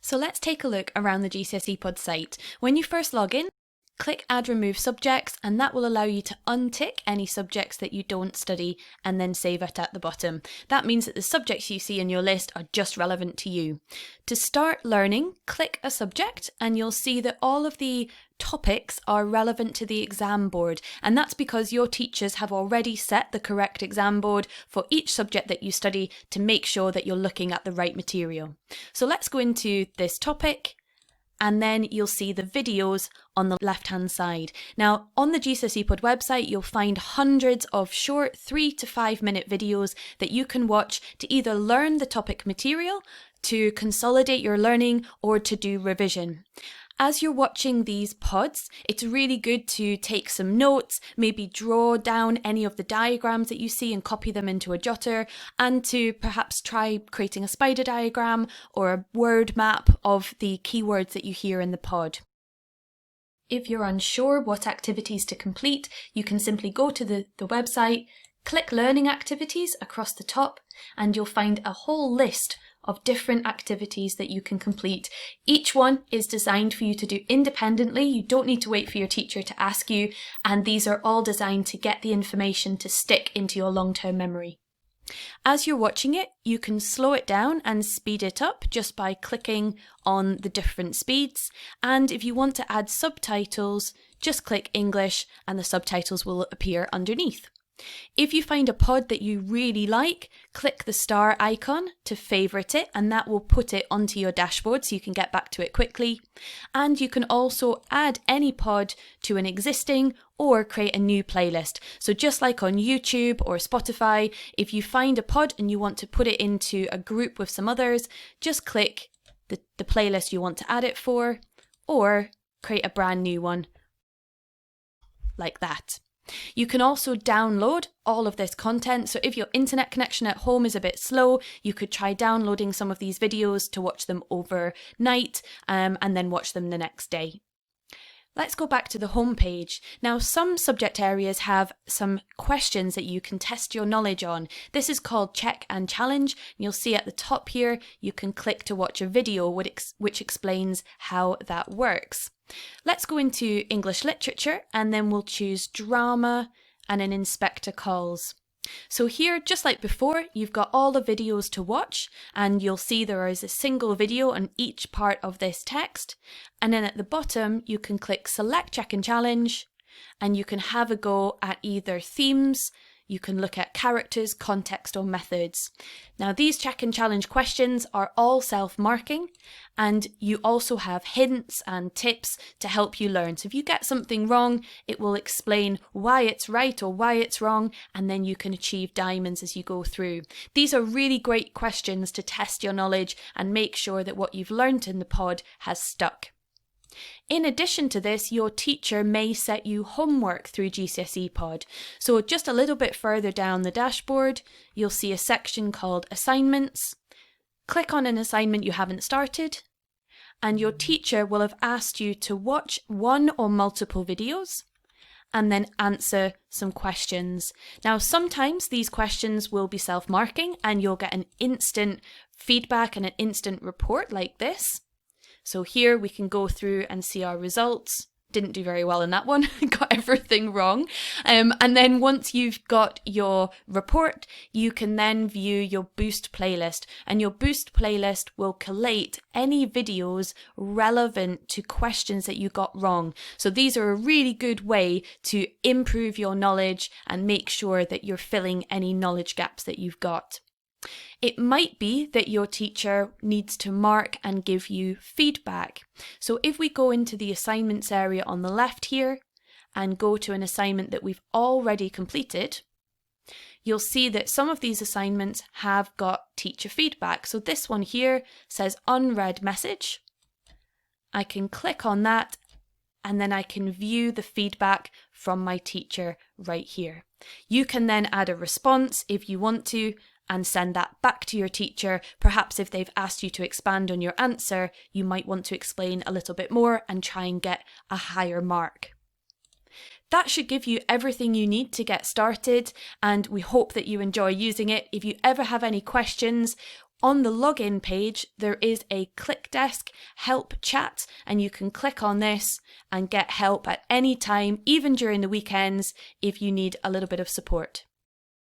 So let's take a look around the GCSEPod site. When you first log in, click Add Remove Subjects, and that will allow you to untick any subjects that you don't study and then save it at the bottom. That means that the subjects you see in your list are just relevant to you. To start learning, click a subject and you'll see that all of the topics are relevant to the exam board, and that's because your teachers have already set the correct exam board for each subject that you study to make sure that you're looking at the right material. So let's go into this topic, and then you'll see the videos on the left hand side. Now on the GCSEPod website you'll find hundreds of short 3 to 5 minute videos that you can watch to either learn the topic material, to consolidate your learning, or to do revision. As you're watching these pods, it's really good to take some notes, maybe draw down any of the diagrams that you see and copy them into a jotter, and to perhaps try creating a spider diagram or a word map of the keywords that you hear in the pod. If you're unsure what activities to complete, you can simply go to the website, click Learning Activities across the top, and you'll find a whole list of different activities that you can complete. Each one is designed for you to do independently. You don't need to wait for your teacher to ask you, and these are all designed to get the information to stick into your long-term memory. As you're watching it, you can slow it down and speed it up just by clicking on the different speeds. And if you want to add subtitles, just click English and the subtitles will appear underneath. If you find a pod that you really like, click the star icon to favourite it, and that will put it onto your dashboard so you can get back to it quickly. And you can also add any pod to an existing or create a new playlist. So just like on YouTube or Spotify, if you find a pod and you want to put it into a group with some others, just click the playlist you want to add it for, or create a brand new one like that. You can also download all of this content, so if your internet connection at home is a bit slow, you could try downloading some of these videos to watch them overnight and then watch them the next day. Let's go back to the home page. Now, some subject areas have some questions that you can test your knowledge on. This is called Check and Challenge. You'll see at the top here, you can click to watch a video which explains how that works. Let's go into English Literature, and then we'll choose Drama and an Inspector Calls. So here, just like before, you've got all the videos to watch, and you'll see there is a single video on each part of this text. And then at the bottom, you can click Select Check and Challenge, and you can have a go at either themes. You can look at characters, context, or methods. Now, these check and challenge questions are all self-marking, and you also have hints and tips to help you learn. So if you get something wrong, it will explain why it's right or why it's wrong, and then you can achieve diamonds as you go through. These are really great questions to test your knowledge and make sure that what you've learned in the pod has stuck. In addition to this, your teacher may set you homework through GCSEPod. So just a little bit further down the dashboard, you'll see a section called Assignments. Click on an assignment you haven't started, and your teacher will have asked you to watch one or multiple videos and then answer some questions. Now, sometimes these questions will be self-marking and you'll get an instant feedback and an instant report like this. So here we can go through and see our results. Didn't do very well in that one, got everything wrong. And then once you've got your report, you can then view your Boost playlist. And your Boost playlist will collate any videos relevant to questions that you got wrong. So these are a really good way to improve your knowledge and make sure that you're filling any knowledge gaps that you've got. It might be that your teacher needs to mark and give you feedback. So if we go into the assignments area on the left here and go to an assignment that we've already completed, you'll see that some of these assignments have got teacher feedback. So this one here says unread message. I can click on that and then I can view the feedback from my teacher right here. You can then add a response if you want to, and send that back to your teacher. Perhaps if they've asked you to expand on your answer, you might want to explain a little bit more and try and get a higher mark. That should give you everything you need to get started, and we hope that you enjoy using it. If you ever have any questions, On the login page, there is a ClickDesk help chat, and you can click on this and get help at any time, even during the weekends, if you need a little bit of support.